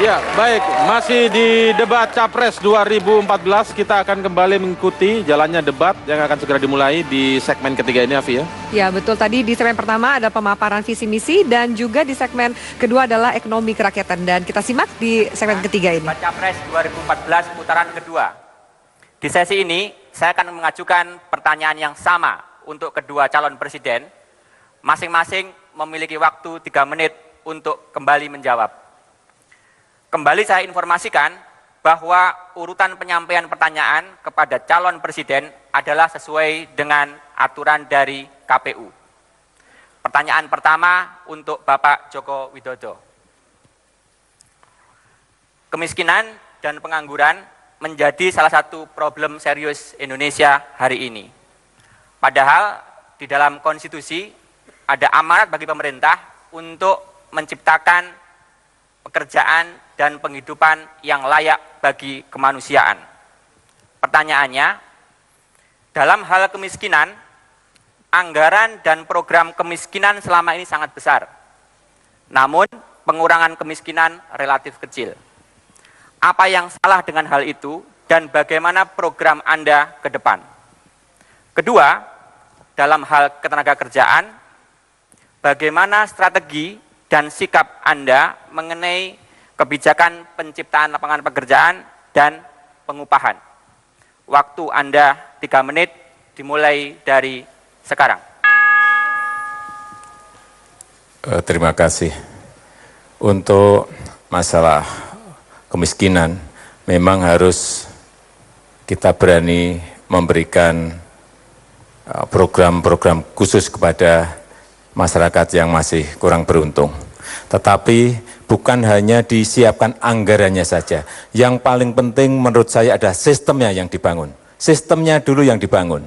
Ya, baik. Masih di debat Capres 2014, kita akan kembali mengikuti jalannya debat yang akan segera dimulai di segmen ketiga ini, Afi ya. Ya, betul. Tadi di segmen pertama ada pemaparan visi misi dan juga di segmen kedua adalah ekonomi kerakyatan. Dan kita simak di segmen ketiga ini. Debat Capres 2014 putaran kedua. Di sesi ini, saya akan mengajukan pertanyaan yang sama untuk kedua calon presiden. Masing-masing memiliki waktu 3 menit untuk kembali menjawab. Kembali saya informasikan bahwa urutan penyampaian pertanyaan kepada calon presiden adalah sesuai dengan aturan dari KPU. Pertanyaan pertama untuk Bapak Joko Widodo. Kemiskinan dan pengangguran menjadi salah satu problem serius Indonesia hari ini. Padahal di dalam konstitusi ada amanat bagi pemerintah untuk menciptakan pekerjaan dan penghidupan yang layak bagi kemanusiaan. Pertanyaannya, dalam hal kemiskinan, anggaran dan program kemiskinan selama ini sangat besar. Namun, pengurangan kemiskinan relatif kecil. Apa yang salah dengan hal itu dan bagaimana program Anda ke depan? Kedua, dalam hal ketenaga kerjaan, bagaimana strategi dan sikap Anda mengenai kebijakan penciptaan lapangan pekerjaan dan pengupahan. Waktu Anda 3 menit dimulai dari sekarang. Terima kasih. Untuk masalah kemiskinan, memang harus kita berani memberikan program-program khusus kepada masyarakat yang masih kurang beruntung. Tetapi bukan hanya disiapkan anggarannya saja. Yang paling penting menurut saya adalah sistemnya yang dibangun. Sistemnya dulu yang dibangun.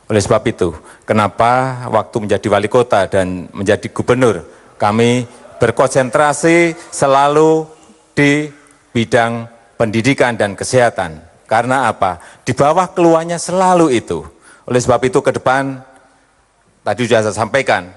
Oleh sebab itu, kenapa waktu menjadi wali kota dan menjadi gubernur, kami berkonsentrasi selalu di bidang pendidikan dan kesehatan. Karena apa? Di bawah keluarnya selalu itu. Oleh sebab itu ke depan, tadi sudah saya sampaikan,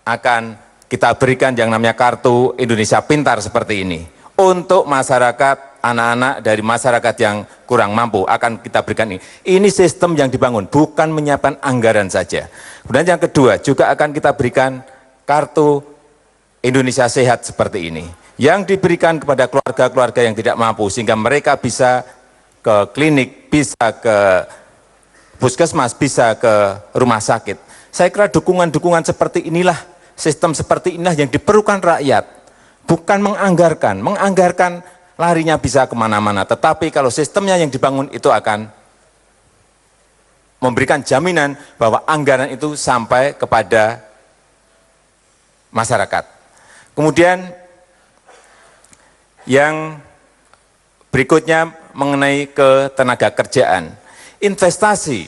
akan kita berikan yang namanya Kartu Indonesia Pintar seperti ini. Untuk masyarakat, anak-anak dari masyarakat yang kurang mampu akan kita berikan ini. Ini sistem yang dibangun, bukan menyiapkan anggaran saja. Kemudian yang kedua, juga akan kita berikan Kartu Indonesia Sehat seperti ini. Yang diberikan kepada keluarga-keluarga yang tidak mampu, sehingga mereka bisa ke klinik, bisa ke puskesmas, bisa ke rumah sakit. Saya kira dukungan-dukungan seperti inilah, sistem seperti inilah yang diperlukan rakyat, bukan menganggarkan. Menganggarkan larinya bisa kemana-mana, tetapi kalau sistemnya yang dibangun itu akan memberikan jaminan bahwa anggaran itu sampai kepada masyarakat. Kemudian yang berikutnya mengenai ketenaga kerjaan. Investasi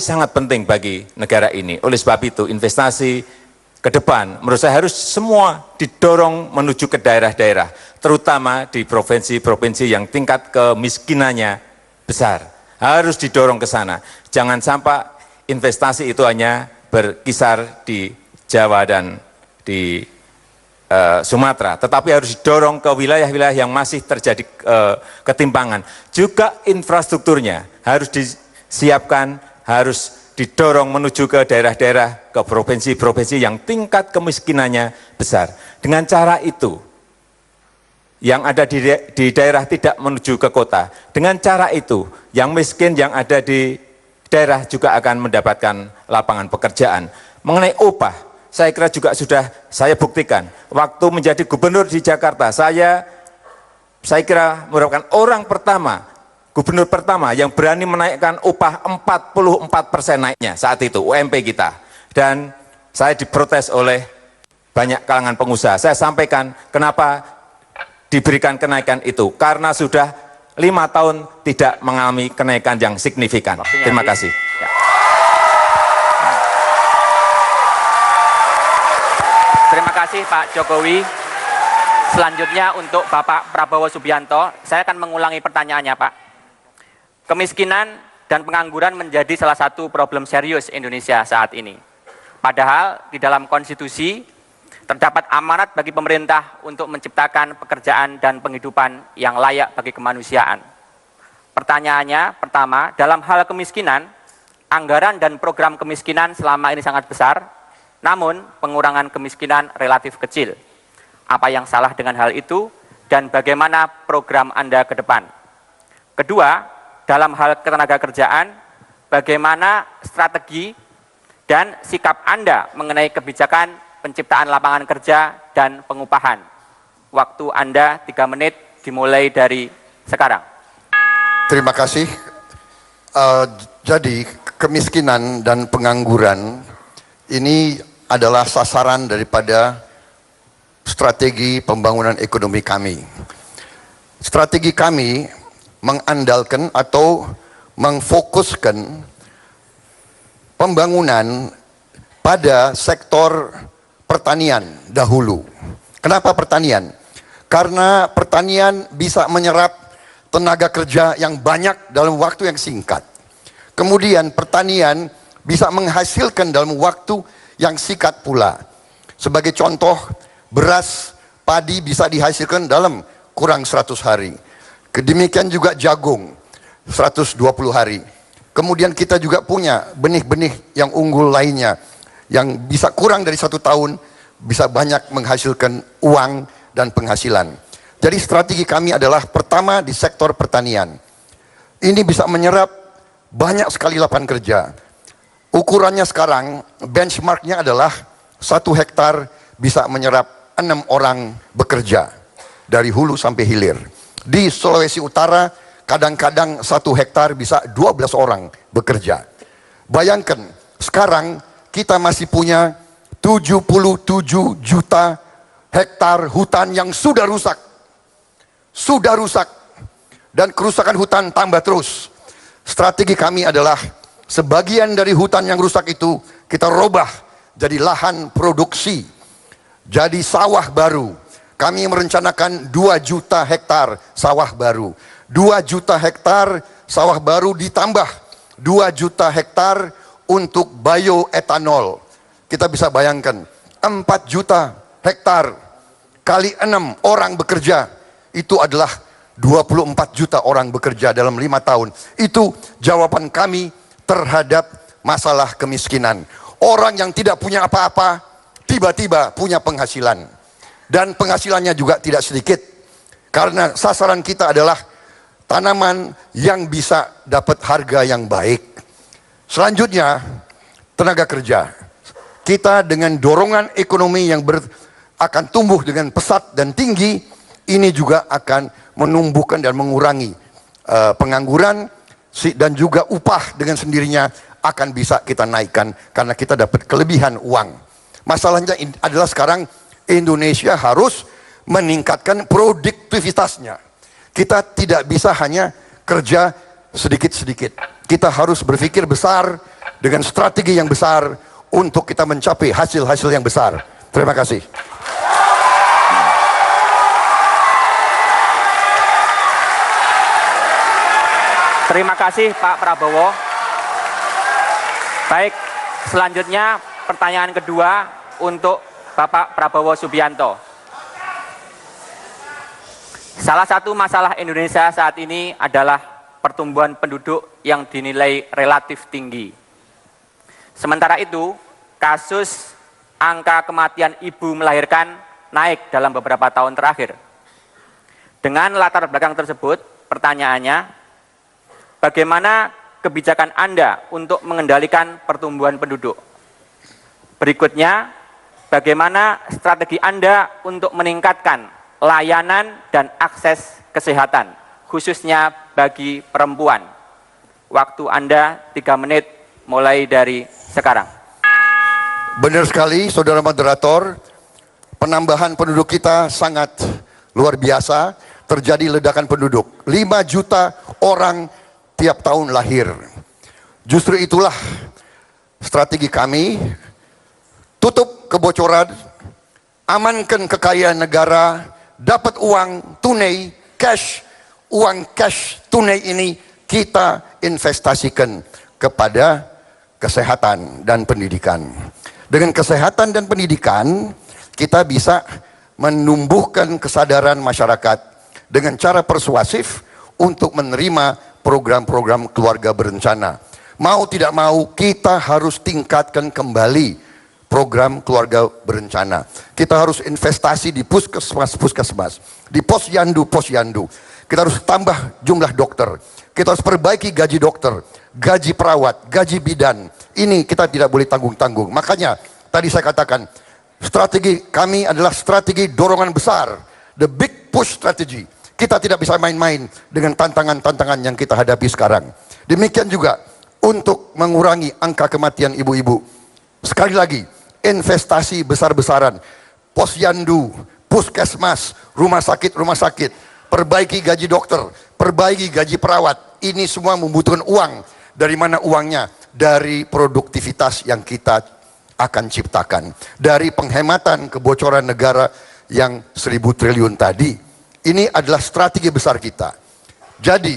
sangat penting bagi negara ini. Oleh sebab itu investasi ke depan, menurut saya harus semua didorong menuju ke daerah-daerah, terutama di provinsi-provinsi yang tingkat kemiskinannya besar. Harus didorong ke sana. Jangan sampai investasi itu hanya berkisar di Jawa dan di Sumatera, tetapi harus didorong ke wilayah-wilayah yang masih terjadi ketimpangan. Juga infrastrukturnya harus disiapkan, harus didorong menuju ke daerah-daerah, ke provinsi-provinsi yang tingkat kemiskinannya besar. Dengan cara itu, yang ada di daerah tidak menuju ke kota. Dengan cara itu, yang miskin yang ada di daerah juga akan mendapatkan lapangan pekerjaan. Mengenai upah, saya kira juga sudah saya buktikan. Waktu menjadi gubernur di Jakarta, saya kira merupakan orang pertama, gubernur pertama yang berani menaikkan upah 44% naiknya saat itu, UMP kita. Dan saya diprotes oleh banyak kalangan pengusaha. Saya sampaikan kenapa diberikan kenaikan itu. Karena sudah 5 tahun tidak mengalami kenaikan yang signifikan. Terima kasih. Ya. Terima kasih Pak Jokowi. Selanjutnya untuk Bapak Prabowo Subianto, saya akan mengulangi pertanyaannya Pak. Kemiskinan dan pengangguran menjadi salah satu problem serius Indonesia saat ini. Padahal di dalam konstitusi Terdapat amanat bagi pemerintah untuk menciptakan pekerjaan dan penghidupan yang layak bagi kemanusiaan. Pertanyaannya, pertama, dalam hal kemiskinan, anggaran dan program kemiskinan selama ini sangat besar, namun pengurangan kemiskinan relatif kecil. Apa yang salah dengan hal itu dan bagaimana program Anda ke depan? Kedua, dalam hal ketenagakerjaan, bagaimana strategi dan sikap Anda mengenai kebijakan penciptaan lapangan kerja dan pengupahan? Waktu Anda 3 menit dimulai dari sekarang. Terima kasih. Jadi kemiskinan dan pengangguran ini adalah sasaran daripada strategi pembangunan ekonomi kami. Strategi kami mengandalkan atau mengfokuskan pembangunan pada sektor pertanian dahulu. Kenapa pertanian? Karena pertanian bisa menyerap tenaga kerja yang banyak dalam waktu yang singkat. Kemudian pertanian bisa menghasilkan dalam waktu yang singkat pula. Sebagai contoh, beras, padi bisa dihasilkan dalam kurang 100 hari. Demikian juga jagung, 120 hari. Kemudian kita juga punya benih-benih yang unggul lainnya, yang bisa kurang dari 1 tahun, bisa banyak menghasilkan uang dan penghasilan. Jadi strategi kami adalah pertama di sektor pertanian. Ini bisa menyerap banyak sekali lapangan kerja. Ukurannya sekarang, benchmarknya adalah 1 hektar bisa menyerap 6 orang bekerja dari hulu sampai hilir. Di Sulawesi Utara kadang-kadang 1 hektar bisa 12 orang bekerja. Bayangkan sekarang kita masih punya 77 juta hektar hutan yang sudah rusak. Sudah rusak. Dan kerusakan hutan tambah terus. Strategi kami adalah sebagian dari hutan yang rusak itu kita robah jadi lahan produksi. Jadi sawah baru. Kami merencanakan 2 juta hektar sawah baru. 2 juta hektar sawah baru ditambah 2 juta hektar untuk bioetanol. Kita bisa bayangkan 4 juta hektar kali 6 orang bekerja, itu adalah 24 juta orang bekerja dalam 5 tahun. Itu jawaban kami terhadap masalah kemiskinan. Orang yang tidak punya apa-apa tiba-tiba punya penghasilan, dan penghasilannya juga tidak sedikit, karena sasaran kita adalah tanaman yang bisa dapat harga yang baik. Selanjutnya, tenaga kerja. Kita dengan dorongan ekonomi yang akan tumbuh dengan pesat dan tinggi, ini juga akan menumbuhkan dan mengurangi pengangguran, dan juga upah dengan sendirinya akan bisa kita naikkan karena kita dapat kelebihan uang. Masalahnya adalah sekarang Indonesia harus meningkatkan produktivitasnya. Kita tidak bisa hanya kerja sedikit-sedikit. Kita harus berpikir besar dengan strategi yang besar untuk kita mencapai hasil-hasil yang besar. Terima kasih. Terima kasih Pak Prabowo. Baik, selanjutnya pertanyaan kedua untuk Bapak Prabowo Subianto. Salah satu masalah Indonesia saat ini adalah pertumbuhan penduduk yang dinilai relatif tinggi. Sementara itu, kasus angka kematian ibu melahirkan naik dalam beberapa tahun terakhir. Dengan latar belakang tersebut, pertanyaannya, bagaimana kebijakan Anda untuk mengendalikan pertumbuhan penduduk? Berikutnya, bagaimana strategi Anda untuk meningkatkan layanan dan akses kesehatan, khususnya bagi perempuan? Waktu Anda 3 menit mulai dari sekarang. Benar sekali, saudara moderator. Penambahan penduduk kita sangat luar biasa. Terjadi ledakan penduduk. 5 juta orang tiap tahun lahir. Justru itulah strategi kami. Tutup kebocoran, amankan kekayaan negara, dapat uang tunai, cash. Uang cash tunai ini kita investasikan kepada kesehatan dan pendidikan. Dengan kesehatan dan pendidikan, kita bisa menumbuhkan kesadaran masyarakat dengan cara persuasif untuk menerima program-program keluarga berencana. Mau tidak mau, kita harus tingkatkan kembali program keluarga berencana. Kita harus investasi di puskesmas, di posyandu. Kita harus tambah jumlah dokter. Kita harus perbaiki gaji dokter, gaji perawat, gaji bidan. Ini kita tidak boleh tanggung-tanggung. Makanya tadi saya katakan, strategi kami adalah strategi dorongan besar, the big push strategy. Kita tidak bisa main-main dengan tantangan-tantangan yang kita hadapi sekarang. Demikian juga untuk mengurangi angka kematian ibu-ibu. Sekali lagi, investasi besar-besaran, posyandu, puskesmas, rumah sakit, perbaiki gaji dokter, perbaiki gaji perawat. Ini semua membutuhkan uang. Dari mana uangnya? Dari produktivitas yang kita akan ciptakan. Dari penghematan kebocoran negara yang 1.000 triliun tadi. Ini adalah strategi besar kita. Jadi,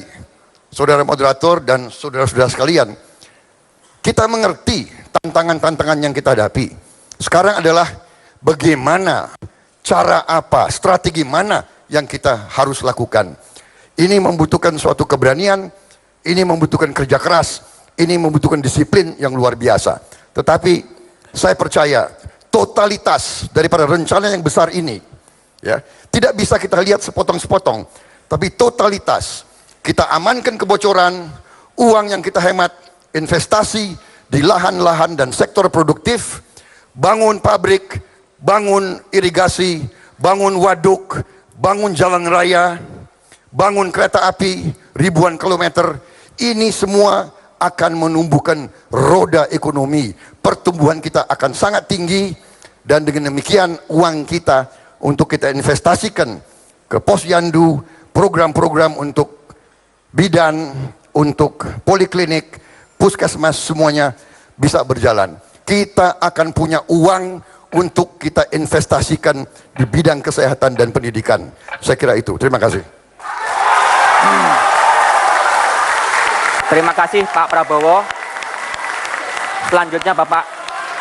saudara moderator dan saudara-saudara sekalian, kita mengerti tantangan-tantangan yang kita hadapi. Sekarang adalah bagaimana, cara apa, strategi mana yang kita harus lakukan. Ini membutuhkan suatu keberanian, ini membutuhkan kerja keras, ini membutuhkan disiplin yang luar biasa. Tetapi saya percaya totalitas daripada rencana yang besar ini, ya, tidak bisa kita lihat sepotong-sepotong, tapi totalitas. Kita amankan kebocoran, uang yang kita hemat, investasi di lahan-lahan dan sektor produktif, bangun pabrik, bangun irigasi, bangun waduk, bangun jalan raya, bangun kereta api, ribuan kilometer. Ini semua akan menumbuhkan roda ekonomi. Pertumbuhan kita akan sangat tinggi, dan dengan demikian uang kita untuk kita investasikan ke posyandu, program-program untuk bidan, untuk poliklinik, puskesmas, semuanya bisa berjalan. Kita akan punya uang untuk kita investasikan di bidang kesehatan dan pendidikan. Saya kira itu. Terima kasih. Terima kasih Pak Prabowo. Selanjutnya Bapak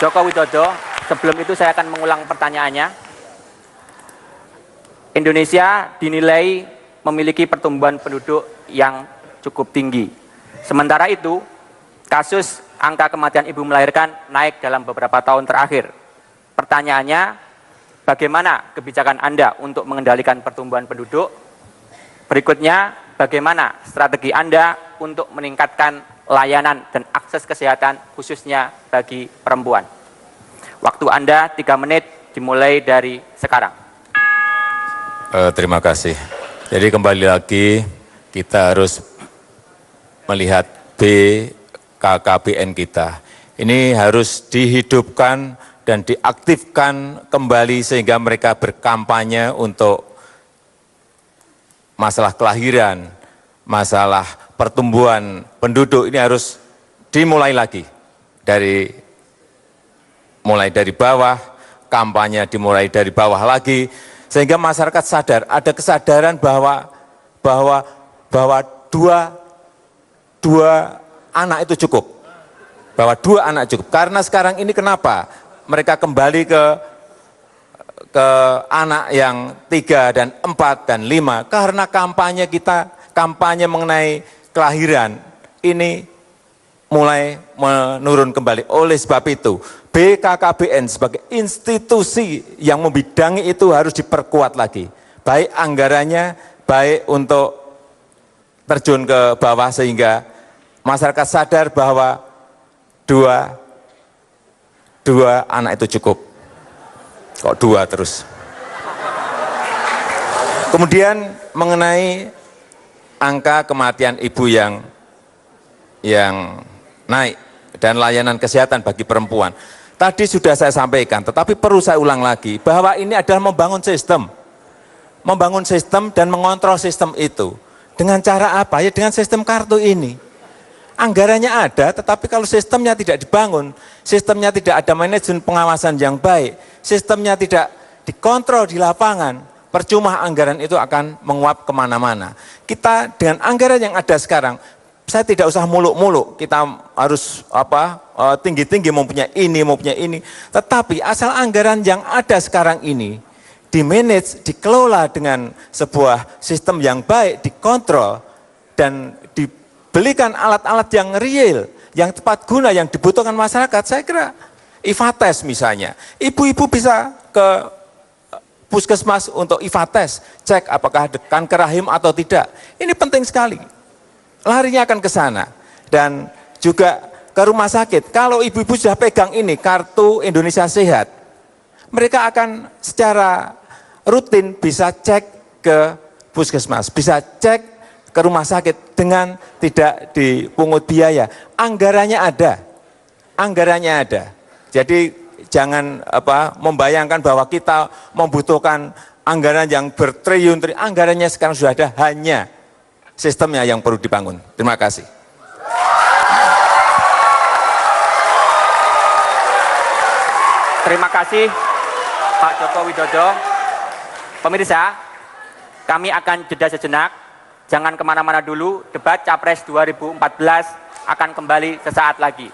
Joko Widodo. Sebelum itu saya akan mengulang pertanyaannya. Indonesia dinilai memiliki pertumbuhan penduduk yang cukup tinggi. Sementara itu, kasus angka kematian ibu melahirkan naik dalam beberapa tahun terakhir. Pertanyaannya, bagaimana kebijakan Anda untuk mengendalikan pertumbuhan penduduk? Berikutnya, bagaimana strategi Anda untuk meningkatkan layanan dan akses kesehatan khususnya bagi perempuan? Waktu Anda 3 menit dimulai dari sekarang. Terima kasih. Jadi kembali lagi kita harus melihat BKKBN kita. Ini harus dihidupkan dan diaktifkan kembali sehingga mereka berkampanye untuk masalah kelahiran, masalah pertumbuhan penduduk. Ini harus dimulai lagi mulai dari bawah, kampanye dimulai dari bawah lagi. Sehingga masyarakat sadar, ada kesadaran bahwa dua anak itu cukup. Bahwa 2 anak cukup. Karena sekarang ini kenapa mereka kembali ke anak yang 3 dan 4 dan 5? Karena kampanye mengenai kelahiran ini mulai menurun kembali. Oleh sebab itu, BKKBN sebagai institusi yang membidangi itu harus diperkuat lagi. Baik anggarannya, baik untuk terjun ke bawah sehingga masyarakat sadar bahwa dua anak itu cukup. Kok 2 terus? Kemudian mengenai angka kematian ibu yang naik dan layanan kesehatan bagi perempuan. Tadi sudah saya sampaikan, tetapi perlu saya ulang lagi, bahwa ini adalah membangun sistem dan mengontrol sistem itu. Dengan cara apa? Ya dengan sistem kartu ini. Anggarannya ada, tetapi kalau sistemnya tidak dibangun, sistemnya tidak ada manajemen pengawasan yang baik, sistemnya tidak dikontrol di lapangan, percuma anggaran itu akan menguap kemana-mana. Kita dengan anggaran yang ada sekarang, saya tidak usah muluk-muluk, kita harus tinggi-tinggi mempunyai ini. Tetapi asal anggaran yang ada sekarang ini dimanage, dikelola dengan sebuah sistem yang baik, dikontrol, dan dibelikan alat-alat yang real, yang tepat guna, yang dibutuhkan masyarakat. Saya kira IFA-tes misalnya, ibu-ibu bisa ke puskesmas untuk IFA-tes, cek apakah ada kanker rahim atau tidak. Ini penting sekali. Larinya akan ke sana. Dan juga ke rumah sakit. Kalau ibu-ibu sudah pegang ini, kartu Indonesia Sehat, mereka akan secara rutin bisa cek ke puskesmas, bisa cek ke rumah sakit dengan tidak dipungut biaya. Anggarannya ada. Jadi jangan membayangkan bahwa kita membutuhkan anggaran yang bertriliun-triliun. Anggarannya sekarang sudah ada, hanya sistemnya yang perlu dibangun. Terima kasih. Terima kasih Pak Joko Widodo. Pemirsa, kami akan jeda sejenak. Jangan kemana-mana dulu, debat Capres 2014 akan kembali sesaat lagi.